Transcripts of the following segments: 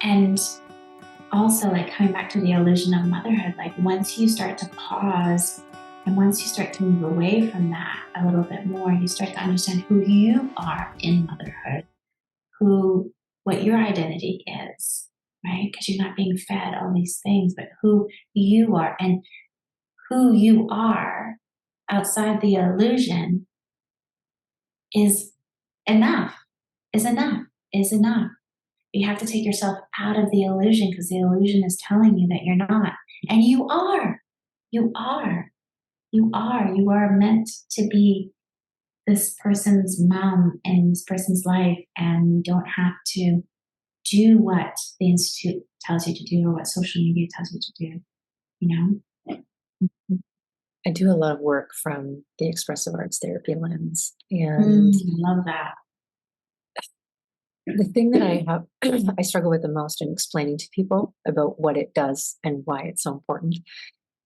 And also, like, coming back to the illusion of motherhood, like, once you start to pause and once you start to move away from that a little bit more, you start to understand who you are in motherhood, what your identity is, right? Because you're not being fed all these things, but who you are, and who you are outside the illusion is enough, is enough, is enough. You have to take yourself out of the illusion because the illusion is telling you that you're not. And you are. You are. You are. You are meant to be this person's mom in this person's life, and you don't have to do what the institute tells you to do or what social media tells you to do, you know? I do a lot of work from the expressive arts therapy lens. And Love that. the thing that I have, I struggle with the most in explaining to people about what it does and why it's so important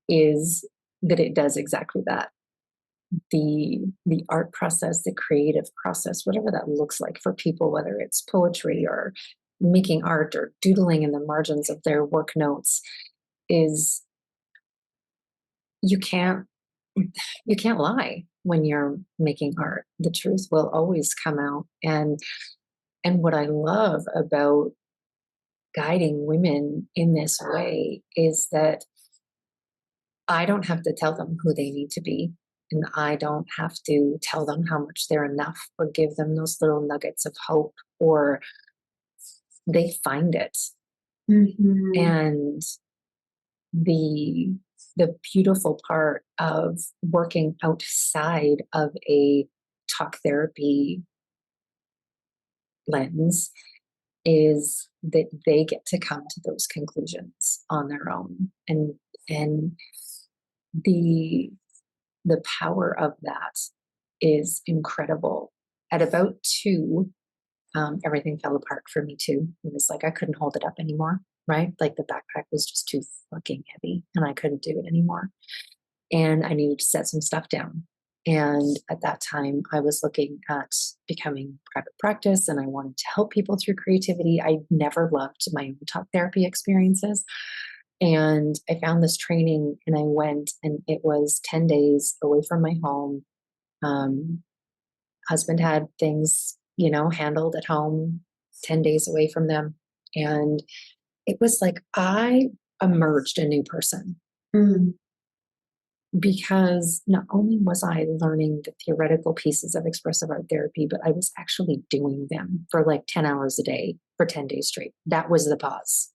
is that it does exactly that. The art process, the creative process, whatever that looks like for people, whether it's poetry or making art or doodling in the margins of their work notes, is you can't lie when you're making art. The truth will always come out. And what I love about guiding women in this way is that I don't have to tell them who they need to be. And I don't have to tell them how much they're enough or give them those little nuggets of hope, or they find it. Mm-hmm. And the beautiful part of working outside of a talk therapy lens is that they get to come to those conclusions on their own. And the power of that is incredible. At about 2, everything fell apart for me too. It was like I couldn't hold it up anymore, right? Like the backpack was just too fucking heavy and I couldn't do it anymore. And I needed to set some stuff down. And at that time, I was looking at becoming private practice and I wanted to help people through creativity. I never loved my own talk therapy experiences. And I found this training and I went, and it was 10 days away from my home. Husband had things, handled at home, 10 days away from them. And it was like I emerged a new person. Because not only was I learning the theoretical pieces of expressive art therapy, but I was actually doing them for like 10 hours a day for 10 days straight. That was the pause.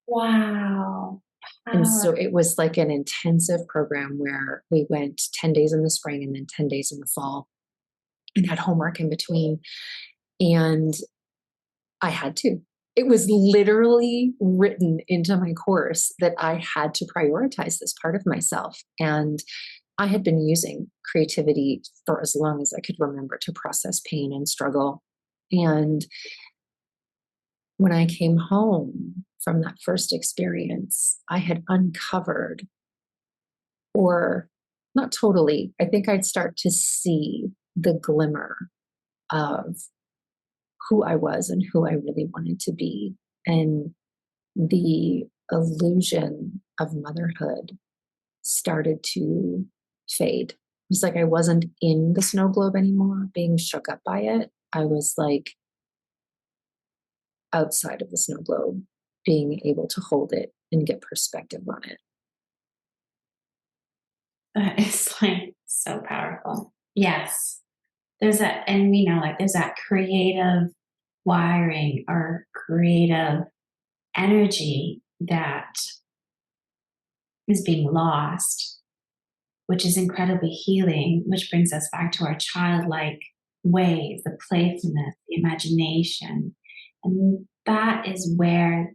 Wow. And so it was like an intensive program where we went 10 days in the spring and then 10 days in the fall and had homework in between. And I had to. It was literally written into my course that I had to prioritize this part of myself. And I had been using creativity for as long as I could remember to process pain and struggle. And when I came home from that first experience, I had uncovered, or not totally, I think I'd start to see the glimmer of who I was and who I really wanted to be. And the illusion of motherhood started to fade. It was like I wasn't in the snow globe anymore, being shook up by it. I was like outside of the snow globe, being able to hold it and get perspective on it. That is like so powerful. Yes. There's that, and we know, like, there's that creative wiring or creative energy that is being lost, which is incredibly healing, which brings us back to our childlike ways, the playfulness, the imagination. And that is where,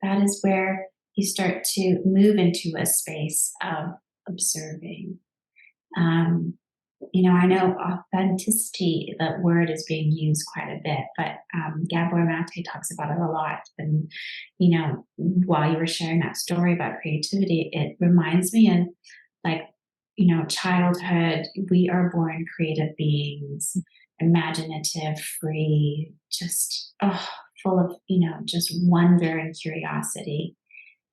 that is where you start to move into a space of observing. I know authenticity, that word is being used quite a bit, but Gabor Mate talks about it a lot. And, while you were sharing that story about creativity, it reminds me of, like, childhood. We are born creative beings, imaginative, free, just full of, just wonder and curiosity.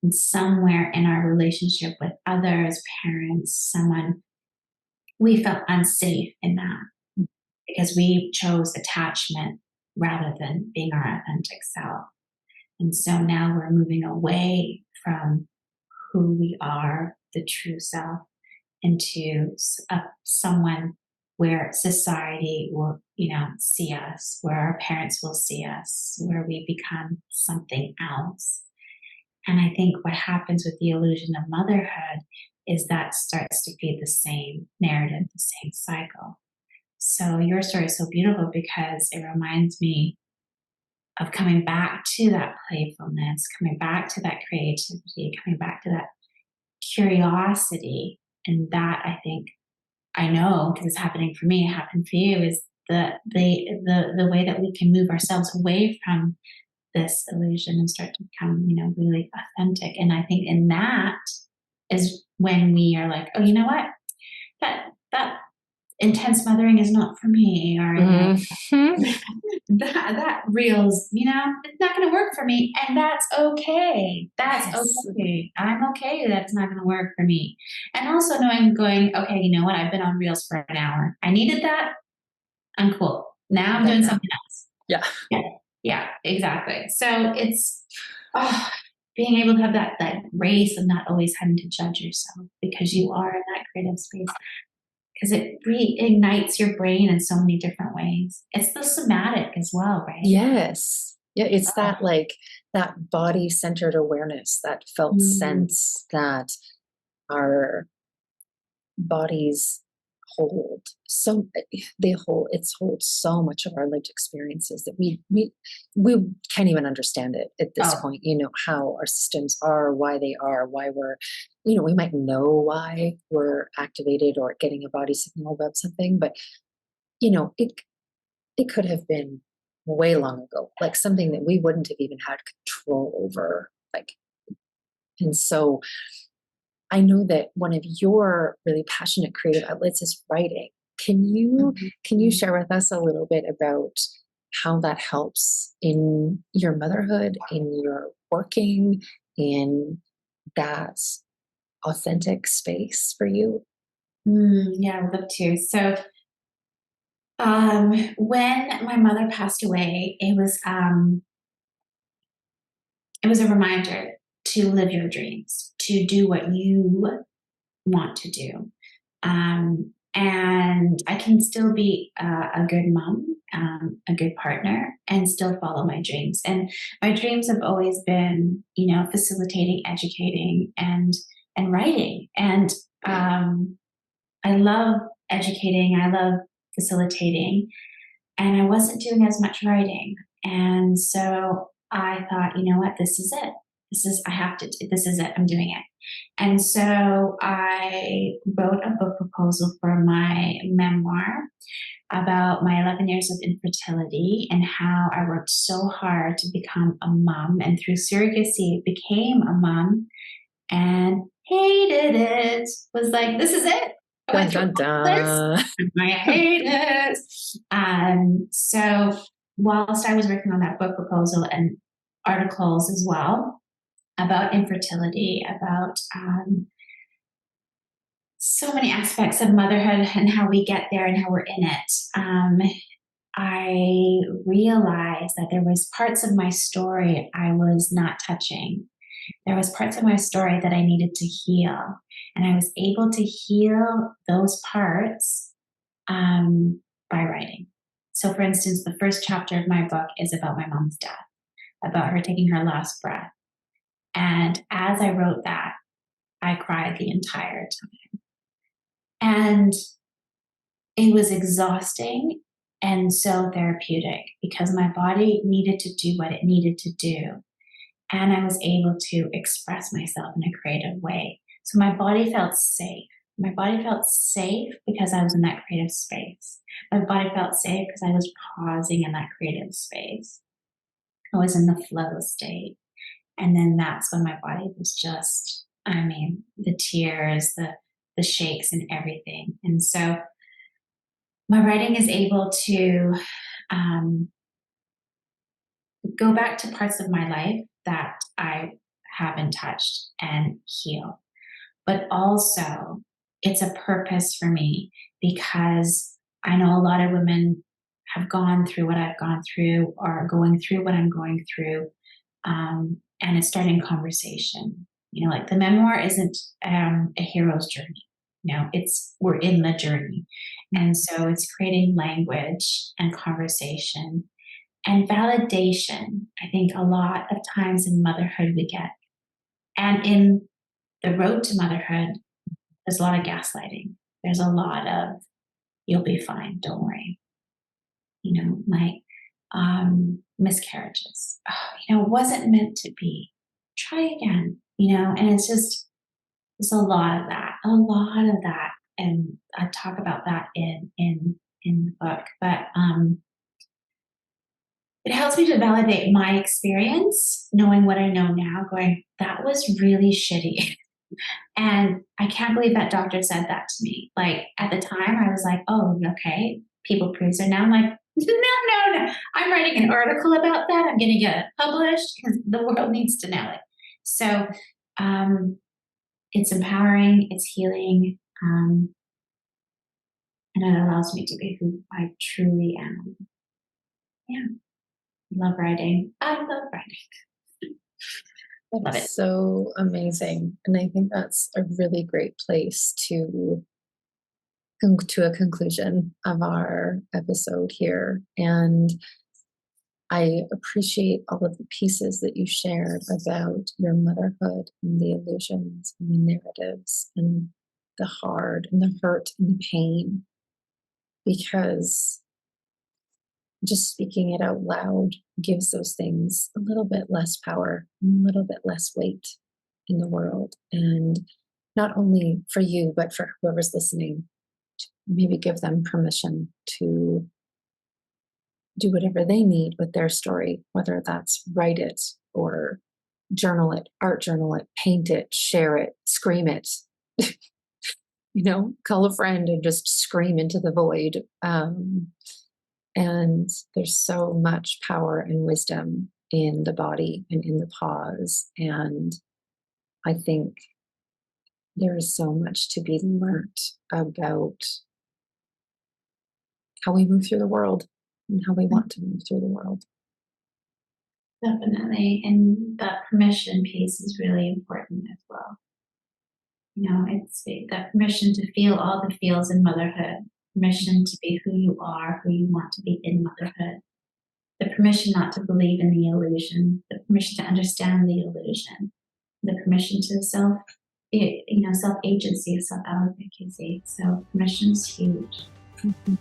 And somewhere in our relationship with others, parents, someone, we felt unsafe in that because we chose attachment rather than being our authentic self. And so now we're moving away from who we are, the true self, into someone where society will, see us, where our parents will see us, where we become something else. And I think what happens with the illusion of motherhood is that starts to feed the same narrative, the same cycle. So your story is so beautiful because it reminds me of coming back to that playfulness, coming back to that creativity, coming back to that curiosity. And that, I think, I know because it's happening for me, it happened for you, is the way that we can move ourselves away from this illusion and start to become, really authentic. And I think in that is when we are like, oh, you know what? That intense mothering is not for me, or that reels, it's not going to work for me, and that's okay. That's Yes. okay. I'm okay that it's not going to work for me. And also knowing, going, okay, you know what? I've been on reels for an hour. I needed that. I'm cool. Now I'm doing something else. Yeah. Yeah, exactly. So it's being able to have that grace of not always having to judge yourself because you are in that creative space. Because it reignites your brain in so many different ways. It's the somatic as well, right? Yes. Yeah, it's that that body-centered awareness, that felt sense that our bodies hold hold so much of our lived experiences that we can't even understand it at this point, how our systems are, why they are, why we're, we might know why we're activated or getting a body signal about something, but it could have been way long ago, like something that we wouldn't have even had control over, and so I know that one of your really passionate creative outlets is writing. Can you share with us a little bit about how that helps in your motherhood, in your working, in that authentic space for you? Yeah, I would love to. So, when my mother passed away, it was a reminder to live your dreams, to do what you want to do. And I can still be a good mom, a good partner, and still follow my dreams. And my dreams have always been, facilitating, educating, and writing. And I love educating. I love facilitating, and I wasn't doing as much writing. And so I thought, you know what, this is it. I have to, this is it, I'm doing it. And so I wrote a book proposal for my memoir about my 11 years of infertility and how I worked so hard to become a mom. And through surrogacy, became a mom and hated it. Was like, this is it. I went through all this. I hate it. So whilst I was working on that book proposal and articles as well about infertility, about so many aspects of motherhood and how we get there and how we're in it, I realized that there was parts of my story I was not touching. There was parts of my story that I needed to heal, and I was able to heal those parts by writing. So, for instance, the first chapter of my book is about my mom's death, about her taking her last breath. And as I wrote that, I cried the entire time. And it was exhausting and so therapeutic because my body needed to do what it needed to do. And I was able to express myself in a creative way. So my body felt safe. My body felt safe because I was in that creative space. My body felt safe because I was pausing in that creative space. I was in the flow state. And then that's when my body was just, the tears, the shakes and everything. And so my writing is able to go back to parts of my life that I haven't touched and heal. But also, it's a purpose for me because I know a lot of women have gone through what I've gone through or are going through what I'm going through. And it's starting conversation. Like the memoir isn't a hero's journey. We're in the journey. And so it's creating language and conversation and validation. I think a lot of times in motherhood we get, and in the road to motherhood, there's a lot of gaslighting. There's a lot of, you'll be fine, don't worry. My miscarriages, wasn't meant to be. Try again, and it's a lot of that, And I talk about that in the book, but it helps me to validate my experience, knowing what I know now, going, that was really shitty. And I can't believe that doctor said that to me. Like at the time I was like, oh, okay, people pleaser. Now I'm like, no. I'm writing an article about that. I'm going to get it published because the world needs to know it. So it's empowering, it's healing, and it allows me to be who I truly am. Yeah. Love writing. I love writing. Love it. So amazing. And I think that's a really great place to come to a conclusion of our episode here. And I appreciate all of the pieces that you shared about your motherhood and the illusions and the narratives and the hard and the hurt and the pain, because just speaking it out loud gives those things a little bit less power, a little bit less weight in the world. And not only for you, but for whoever's listening, to maybe give them permission to do whatever they need with their story, whether that's write it or journal it, art journal it, paint it, share it, scream it, call a friend and just scream into the void. And there's so much power and wisdom in the body and in the pause. And I think there is so much to be learned about how we move through the world and how we want to move through the world. Definitely. And that permission piece is really important as well. It's the permission to feel all the feels in motherhood, permission to be who you are, who you want to be in motherhood, the permission not to believe in the illusion, the permission to understand the illusion, the permission to self-agency, self-advocacy. So permission is huge. Mm-hmm.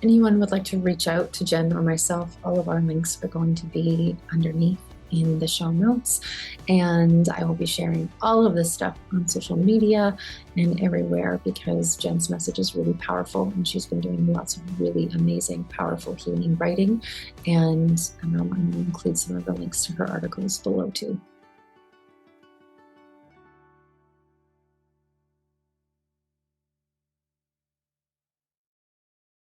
Anyone would like to reach out to Jenn or myself, all of our links are going to be underneath in the show notes. And I will be sharing all of this stuff on social media and everywhere because Jenn's message is really powerful and she's been doing lots of really amazing, powerful healing writing. And I'm going to include some of the links to her articles below too.